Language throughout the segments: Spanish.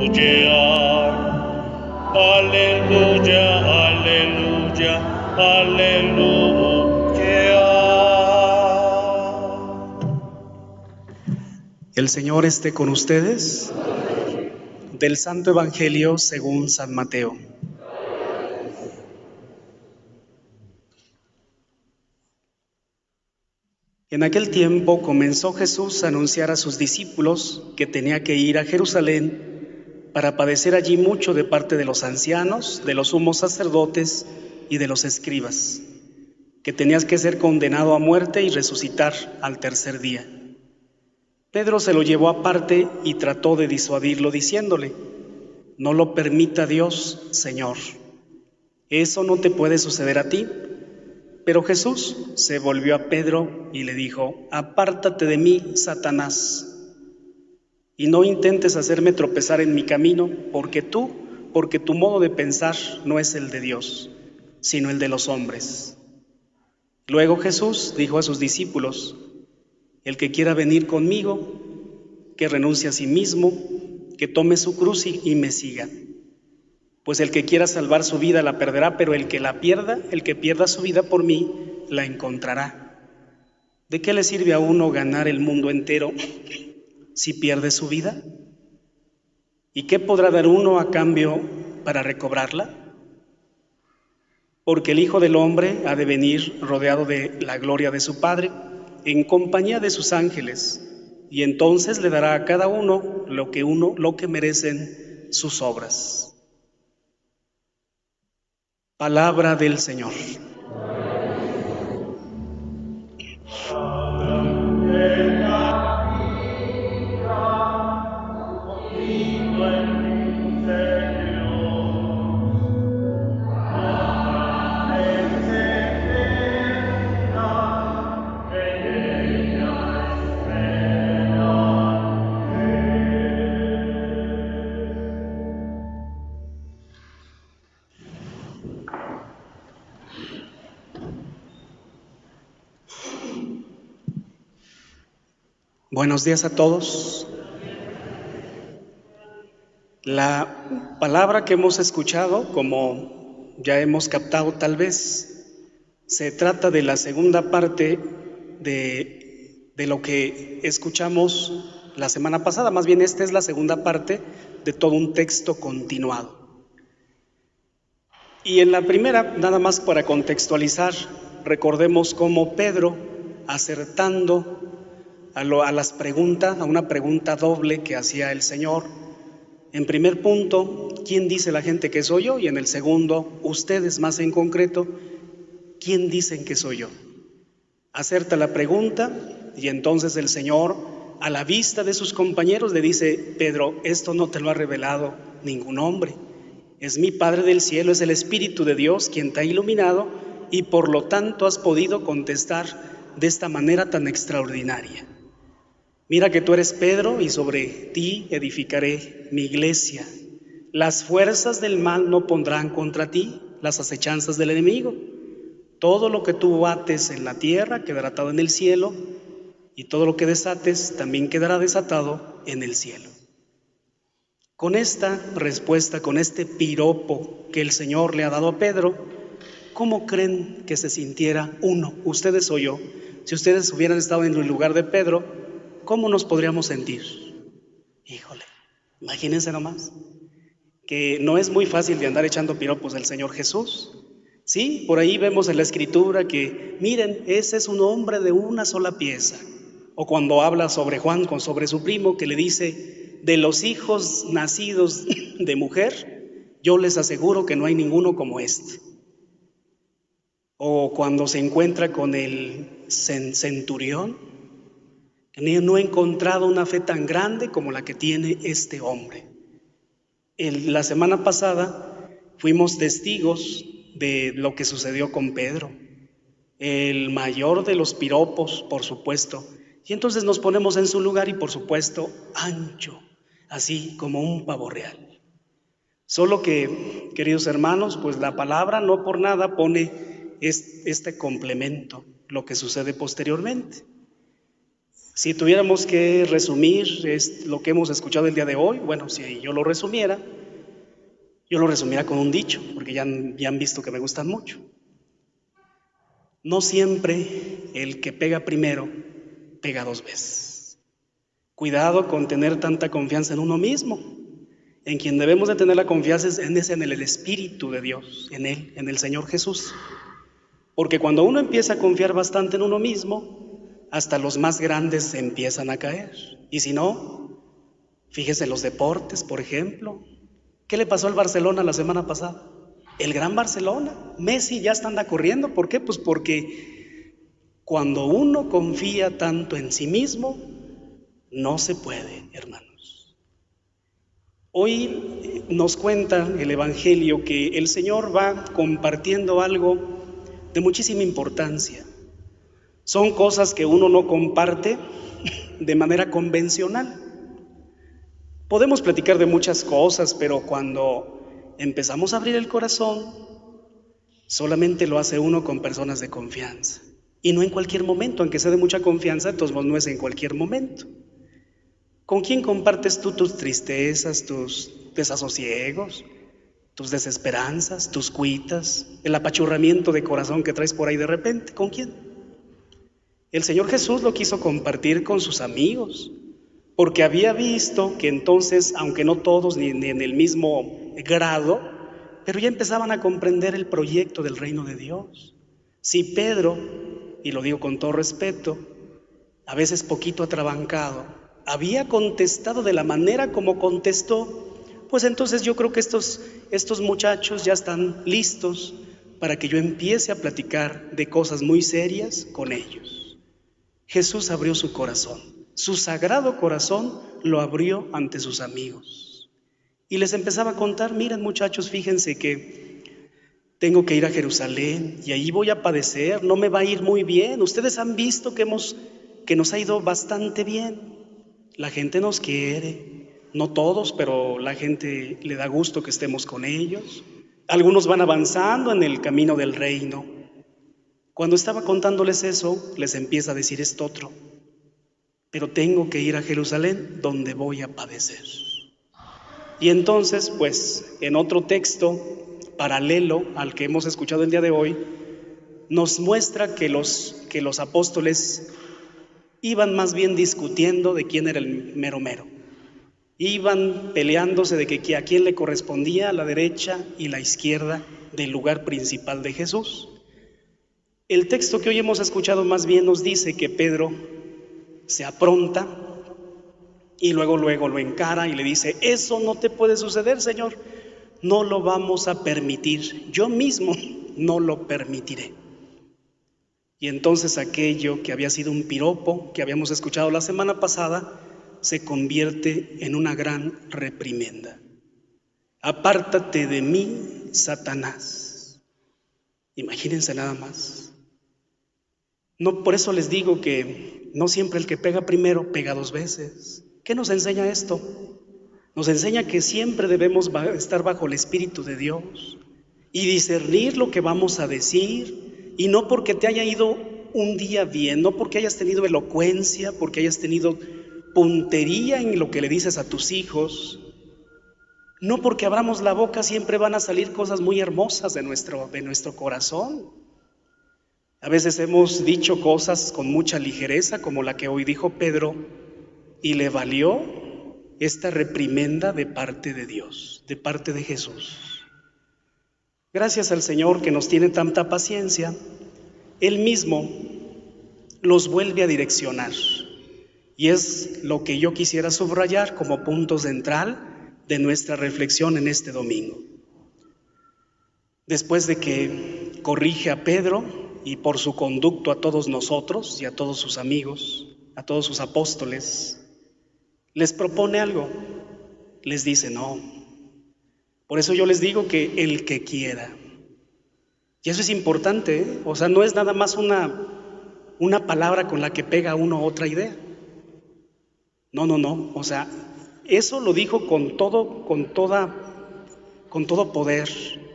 Aleluya, aleluya, aleluya. El Señor esté con ustedes. Del Santo Evangelio según San Mateo. En aquel tiempo comenzó Jesús a anunciar a sus discípulos que tenía que ir a Jerusalén para padecer allí mucho de parte de los ancianos, de los sumos sacerdotes y de los escribas, que tenías que ser condenado a muerte y resucitar al tercer día. Pedro se lo llevó aparte y trató de disuadirlo diciéndole: no lo permita Dios, Señor. Eso no te puede suceder a ti. Pero Jesús se volvió a Pedro y le dijo: apártate de mí, Satanás, y no intentes hacerme tropezar en mi camino, porque tu modo de pensar no es el de Dios, sino el de los hombres. Luego Jesús dijo a sus discípulos: el que quiera venir conmigo, que renuncie a sí mismo, que tome su cruz y me siga. Pues el que quiera salvar su vida la perderá, pero el que pierda su vida por mí, la encontrará. ¿De qué le sirve a uno ganar el mundo entero si pierde su vida? ¿Y qué podrá dar uno a cambio para recobrarla? Porque el Hijo del Hombre ha de venir rodeado de la gloria de su Padre, en compañía de sus ángeles, y entonces le dará a cada uno lo que merecen sus obras. Palabra del Señor. Buenos días a todos. La palabra que hemos escuchado, como ya hemos captado tal vez, se trata de la segunda parte de lo que escuchamos la semana pasada. Más bien, esta es la segunda parte de todo un texto continuado. Y en la primera, nada más para contextualizar, recordemos cómo Pedro, acertando a una pregunta doble que hacía el Señor. En primer punto, ¿quién dice la gente que soy yo? Y en el segundo, ustedes más en concreto, ¿quién dicen que soy yo? Acerta la pregunta y entonces el Señor, a la vista de sus compañeros, le dice: Pedro, esto no te lo ha revelado ningún hombre. Es mi Padre del cielo, es el Espíritu de Dios quien te ha iluminado y por lo tanto has podido contestar de esta manera tan extraordinaria. Mira que tú eres Pedro y sobre ti edificaré mi iglesia. Las fuerzas del mal no pondrán contra ti las acechanzas del enemigo. Todo lo que tú ates en la tierra quedará atado en el cielo, y todo lo que desates también quedará desatado en el cielo. Con esta respuesta, con este piropo que el Señor le ha dado a Pedro, ¿cómo creen que se sintiera uno, ustedes o yo? Si ustedes hubieran estado en el lugar de Pedro, ¿cómo nos podríamos sentir? Híjole, imagínense nomás, que no es muy fácil de andar echando piropos del Señor Jesús. Sí, por ahí vemos en la Escritura que, miren, ese es un hombre de una sola pieza. O cuando habla sobre Juan, sobre su primo, que le dice: de los hijos nacidos de mujer, yo les aseguro que no hay ninguno como este. O cuando se encuentra con el centurión: no he encontrado una fe tan grande como la que tiene este hombre. La semana pasada fuimos testigos de lo que sucedió con Pedro, el mayor de los piropos, por supuesto. Y entonces nos ponemos en su lugar y, por supuesto, ancho, así como un pavo real. Solo que, queridos hermanos, pues la palabra no por nada pone este complemento, lo que sucede posteriormente. Si tuviéramos que resumir lo que hemos escuchado el día de hoy, bueno, si yo lo resumiera con un dicho, porque ya han visto que me gustan mucho. No siempre el que pega primero, pega dos veces. Cuidado con tener tanta confianza en uno mismo. En quien debemos de tener la confianza es en el Espíritu de Dios, en Él, en el Señor Jesús. Porque cuando uno empieza a confiar bastante en uno mismo, hasta los más grandes se empiezan a caer. Y si no, fíjese los deportes, por ejemplo. ¿Qué le pasó al Barcelona la semana pasada? El gran Barcelona. Messi ya anda corriendo. ¿Por qué? Pues porque cuando uno confía tanto en sí mismo, no se puede, hermanos. Hoy nos cuenta el Evangelio que el Señor va compartiendo algo de muchísima importancia. Son cosas que uno no comparte de manera convencional. Podemos platicar de muchas cosas, pero cuando empezamos a abrir el corazón, solamente lo hace uno con personas de confianza. Y no en cualquier momento, aunque sea de mucha confianza, de todos modos no es en cualquier momento. ¿Con quién compartes tú tus tristezas, tus desasosiegos, tus desesperanzas, tus cuitas, el apachurramiento de corazón que traes por ahí de repente? ¿Con quién? El Señor Jesús lo quiso compartir con sus amigos, porque había visto que entonces, aunque no todos ni en el mismo grado, pero ya empezaban a comprender el proyecto del reino de Dios. Si Pedro, y lo digo con todo respeto, a veces poquito atrabancado, había contestado de la manera como contestó, pues entonces yo creo que estos muchachos ya están listos para que yo empiece a platicar de cosas muy serias con ellos. Jesús abrió su corazón, su sagrado corazón lo abrió ante sus amigos y les empezaba a contar: miren muchachos, fíjense que tengo que ir a Jerusalén y ahí voy a padecer, no me va a ir muy bien. Ustedes han visto que nos ha ido bastante bien. La gente nos quiere, no todos, pero la gente le da gusto que estemos con ellos. Algunos van avanzando en el camino del reino. Cuando estaba contándoles eso, les empieza a decir esto otro: pero tengo que ir a Jerusalén, donde voy a padecer. Y entonces, pues, en otro texto paralelo al que hemos escuchado el día de hoy, nos muestra que los apóstoles iban más bien discutiendo de quién era el mero mero. Iban peleándose de que a quién le correspondía la derecha y la izquierda del lugar principal de Jesús. El texto que hoy hemos escuchado más bien nos dice que Pedro se apronta y luego lo encara y le dice: eso no te puede suceder, Señor, no lo vamos a permitir, yo mismo no lo permitiré. Y entonces aquello que había sido un piropo que habíamos escuchado la semana pasada se convierte en una gran reprimenda. Apártate de mí, Satanás. Imagínense nada más. No, por eso les digo que no siempre el que pega primero pega dos veces. ¿Qué nos enseña esto? Nos enseña que siempre debemos estar bajo el Espíritu de Dios y discernir lo que vamos a decir. Y no porque te haya ido un día bien, no porque hayas tenido elocuencia, porque hayas tenido puntería en lo que le dices a tus hijos, no porque abramos la boca siempre van a salir cosas muy hermosas de nuestro corazón. A veces hemos dicho cosas con mucha ligereza, como la que hoy dijo Pedro, y le valió esta reprimenda de parte de Dios, de parte de Jesús. Gracias al Señor que nos tiene tanta paciencia, Él mismo los vuelve a direccionar. Y es lo que yo quisiera subrayar como punto central de nuestra reflexión en este domingo. Después de que corrige a Pedro y por su conducto a todos nosotros y a todos sus amigos, a todos sus apóstoles, les propone algo. Les dice: no. Por eso yo les digo que el que quiera. Y eso es importante, ¿eh? O sea, no es nada más una palabra con la que pega uno otra idea. No. O sea, eso lo dijo con todo poder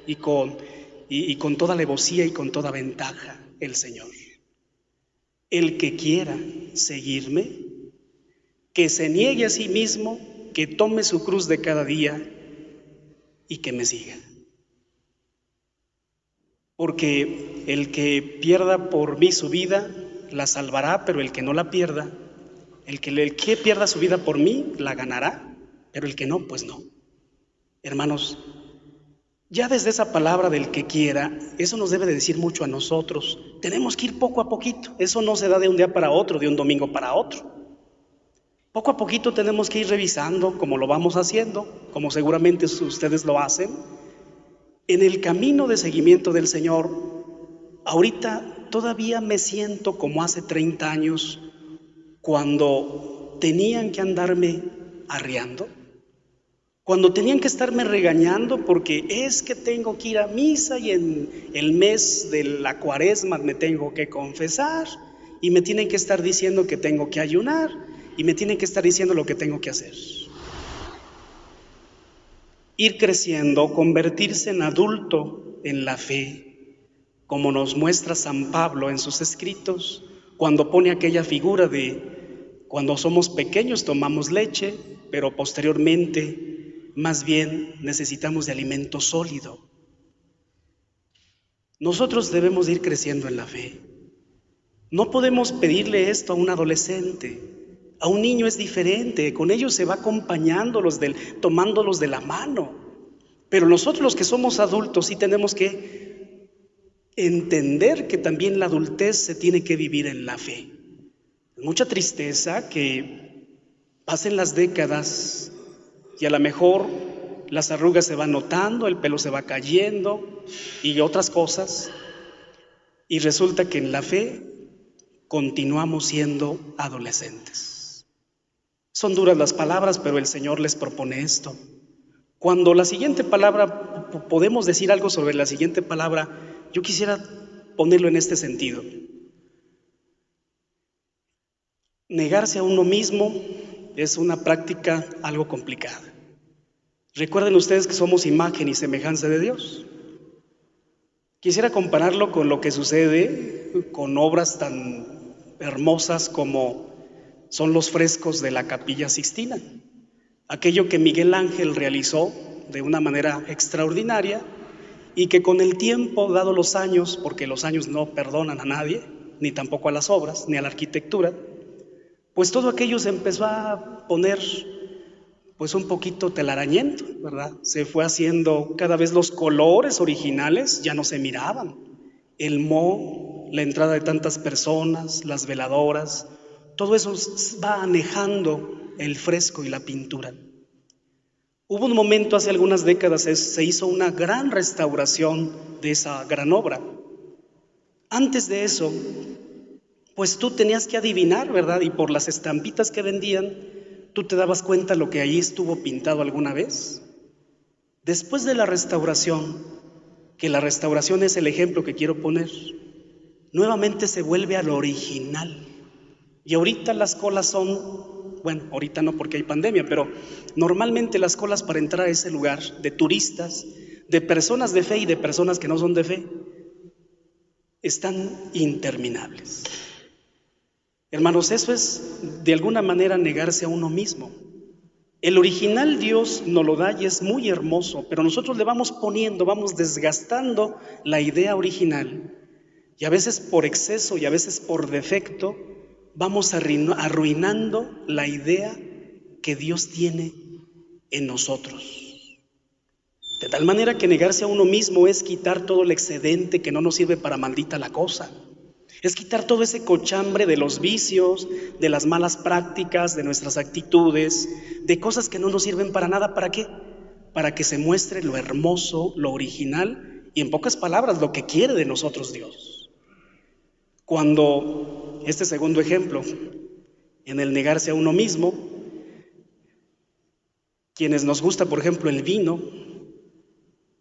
y con toda alevosía y con toda ventaja el Señor. El que quiera seguirme, que se niegue a sí mismo, que tome su cruz de cada día y que me siga. Porque el que pierda por mí su vida, la salvará, pero el que no la pierda, el que pierda su vida por mí, la ganará, pero el que no, pues no. Hermanos, ya desde esa palabra del que quiera, eso nos debe de decir mucho a nosotros. Tenemos que ir poco a poquito, eso no se da de un día para otro, de un domingo para otro. Poco a poquito tenemos que ir revisando como lo vamos haciendo, como seguramente ustedes lo hacen. En el camino de seguimiento del Señor, ahorita todavía me siento como hace 30 años, cuando tenían que andarme arreando, cuando tenían que estarme regañando porque es que tengo que ir a misa y en el mes de la Cuaresma me tengo que confesar y me tienen que estar diciendo que tengo que ayunar y me tienen que estar diciendo lo que tengo que hacer. Ir creciendo, convertirse en adulto en la fe, como nos muestra San Pablo en sus escritos, cuando pone aquella figura de cuando somos pequeños tomamos leche, pero posteriormente más bien necesitamos de alimento sólido. Nosotros debemos ir creciendo en la fe. No podemos pedirle esto a un adolescente. A un niño es diferente, con ellos se va acompañándolos, tomándolos de la mano. Pero nosotros los que somos adultos sí tenemos que entender que también la adultez se tiene que vivir en la fe. Mucha tristeza que pasen las décadas y a lo mejor las arrugas se van notando, el pelo se va cayendo y otras cosas. Y resulta que en la fe continuamos siendo adolescentes. Son duras las palabras, pero el Señor les propone esto. Cuando la siguiente palabra, podemos decir algo sobre la siguiente palabra, yo quisiera ponerlo en este sentido. Negarse a uno mismo es una práctica algo complicada. Recuerden ustedes que somos imagen y semejanza de Dios. Quisiera compararlo con lo que sucede con obras tan hermosas como son los frescos de la Capilla Sixtina. Aquello que Miguel Ángel realizó de una manera extraordinaria y que con el tiempo, dado los años, porque los años no perdonan a nadie, ni tampoco a las obras, ni a la arquitectura, pues todo aquello se empezó a poner pues un poquito telarañento, ¿verdad? Se fue haciendo cada vez los colores originales ya no se miraban. El moho, la entrada de tantas personas, las veladoras, todo eso va anejando el fresco y la pintura. Hubo un momento hace algunas décadas, se hizo una gran restauración de esa gran obra. Antes de eso, pues tú tenías que adivinar, ¿verdad? Y por las estampitas que vendían, tú te dabas cuenta lo que allí estuvo pintado alguna vez. Después de la restauración, que la restauración es el ejemplo que quiero poner, nuevamente se vuelve al original. Y ahorita las colas son, bueno, ahorita no porque hay pandemia, pero normalmente las colas para entrar a ese lugar de turistas, de personas de fe y de personas que no son de fe, están interminables. Hermanos, eso es de alguna manera negarse a uno mismo. El original Dios nos lo da y es muy hermoso, pero nosotros le vamos poniendo, vamos desgastando la idea original y a veces por exceso y a veces por defecto vamos arruinando la idea que Dios tiene en nosotros. De tal manera que negarse a uno mismo es quitar todo el excedente que no nos sirve para maldita la cosa. Es quitar todo ese cochambre de los vicios, de las malas prácticas, de nuestras actitudes, de cosas que no nos sirven para nada. ¿Para qué? Para que se muestre lo hermoso, lo original y en pocas palabras lo que quiere de nosotros Dios. Cuando este segundo ejemplo, en el negarse a uno mismo, quienes nos gusta, por ejemplo, el vino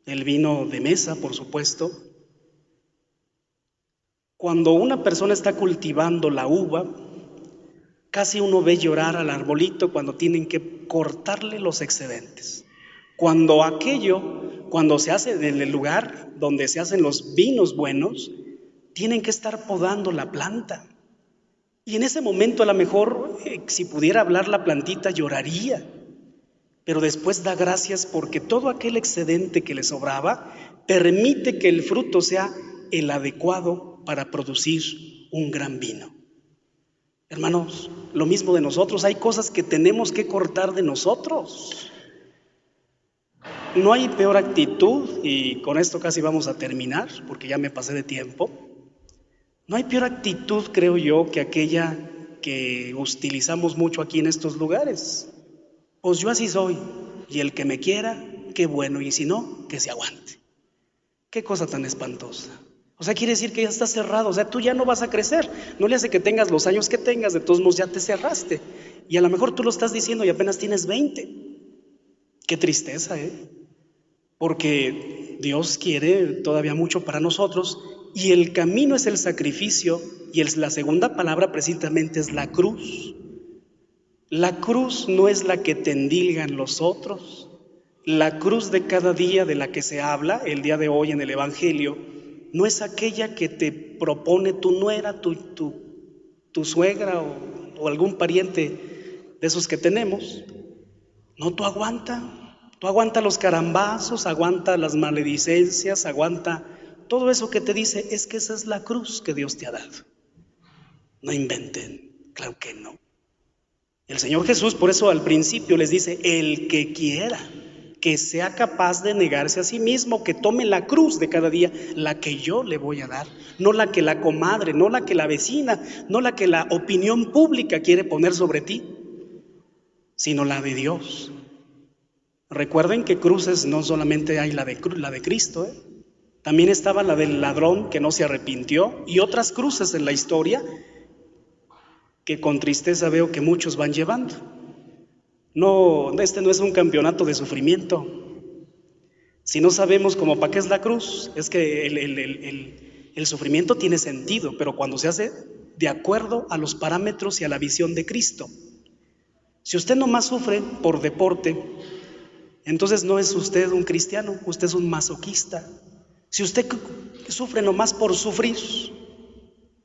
de mesa, por supuesto, cuando una persona está cultivando la uva, casi uno ve llorar al arbolito cuando tienen que cortarle los excedentes. Cuando se hace en el lugar donde se hacen los vinos buenos, tienen que estar podando la planta. Y en ese momento a lo mejor, si pudiera hablar la plantita, lloraría. Pero después da gracias porque todo aquel excedente que le sobraba permite que el fruto sea el adecuado para producir un gran vino. Hermanos, lo mismo de nosotros, hay cosas que tenemos que cortar de nosotros. No hay peor actitud, y con esto casi vamos a terminar, porque ya me pasé de tiempo. No hay peor actitud, creo yo, que aquella que utilizamos mucho aquí en estos lugares. Pues yo así soy, y el que me quiera, qué bueno, y si no, que se aguante. Qué cosa tan espantosa. O sea, quiere decir que ya estás cerrado, o sea, tú ya no vas a crecer. No le hace que tengas los años que tengas, de todos modos ya te cerraste. Y a lo mejor tú lo estás diciendo y apenas tienes 20. Qué tristeza, porque Dios quiere todavía mucho para nosotros, y el camino es el sacrificio, y la segunda palabra precisamente es la cruz. La cruz no es la que te endilgan los otros. La cruz de cada día de la que se habla el día de hoy en el Evangelio no es aquella que te propone tu nuera, tu suegra o algún pariente de esos que tenemos. No, tú aguanta los carambazos, aguanta las maledicencias, aguanta todo eso que te dice. Es que esa es la cruz que Dios te ha dado. No inventen, claro que no. El Señor Jesús por eso al principio les dice: el que quiera, que sea capaz de negarse a sí mismo, que tome la cruz de cada día, la que yo le voy a dar, no la que la comadre, no la que la vecina, no la que la opinión pública quiere poner sobre ti, sino la de Dios. Recuerden que cruces no solamente hay la de Cristo, también estaba la del ladrón que no se arrepintió, y otras cruces en la historia que con tristeza veo que muchos van llevando. No, este no es un campeonato de sufrimiento. Si no sabemos cómo para qué es la cruz, es que el sufrimiento tiene sentido, pero cuando se hace de acuerdo a los parámetros y a la visión de Cristo. Si usted nomás sufre por deporte, entonces no es usted un cristiano, usted es un masoquista. Si usted sufre nomás por sufrir,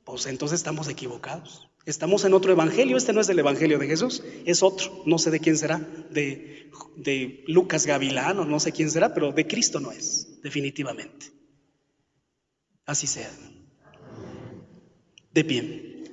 pues entonces estamos equivocados. Estamos en otro evangelio. Este no es el evangelio de Jesús, es otro, no sé de quién será, de Lucas Gavilán o no sé quién será, pero de Cristo no es, definitivamente. Así sea. De pie.